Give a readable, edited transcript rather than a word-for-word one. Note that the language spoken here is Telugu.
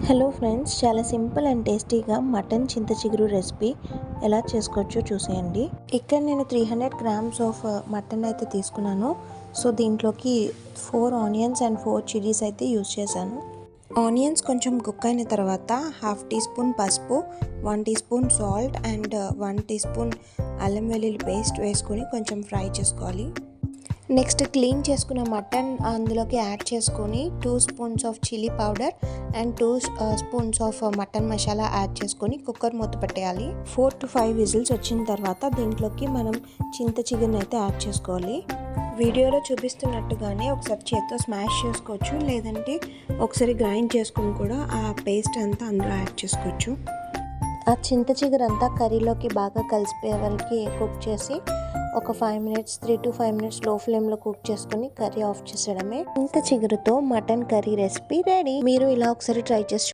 హలో ఫ్రెండ్స్, చాలా సింపుల్ అండ్ టేస్టీగా మటన్ చింత చిగురు రెసిపీ ఎలా చేసుకోవచ్చో చూసేయండి. ఇక్కడ నేను 300 గ్రామ్స్ ఆఫ్ మటన్ అయితే తీసుకున్నాను. సో దీంట్లోకి 4 ఆనియన్స్ అండ్ 4 చిల్లీస్ అయితే యూజ్ చేశాను. ఆనియన్స్ కొంచెం కుక్ అయిన తర్వాత 1/2 టీ స్పూన్ పసుపు, 1 teaspoon salt and 1 teaspoon అల్లం వెల్లుల్లి పేస్ట్ వేసుకొని కొంచెం ఫ్రై చేసుకోవాలి. నెక్స్ట్ క్లీన్ చేసుకున్న మటన్ అందులోకి యాడ్ చేసుకొని 2 spoons of chilli powder and 2 spoons of mutton masala add చేసుకొని కుక్కర్ మూత పెట్టేయాలి. 4 to 5 విజిల్స్ వచ్చిన తర్వాత దీంట్లోకి మనం చింత చిగురుని అయితే యాడ్ చేసుకోవాలి. వీడియోలో చూపిస్తున్నట్టుగానే ఒకసారి చేత్తో స్మాష్ చేసుకోవచ్చు, లేదంటే ఒకసారి గ్రైండ్ చేసుకొని కూడా ఆ పేస్ట్ అంతా అందులో యాడ్ చేసుకోవచ్చు. ఆ చింత చిగురు అంతా కర్రీలోకి బాగా కలిసిపోయే వరకు కుక్ చేసి ఒక 5 minutes 3 to 5 minutes లో ఫ్లేమ్లో కుక్ చేసుకుని కర్రీ ఆఫ్ చేసేయడమే. చింత చిగురుతో మటన్ కర్రీ రెసిపీ రెడీ. మీరు ఇలా ఒకసారి ట్రై చేసి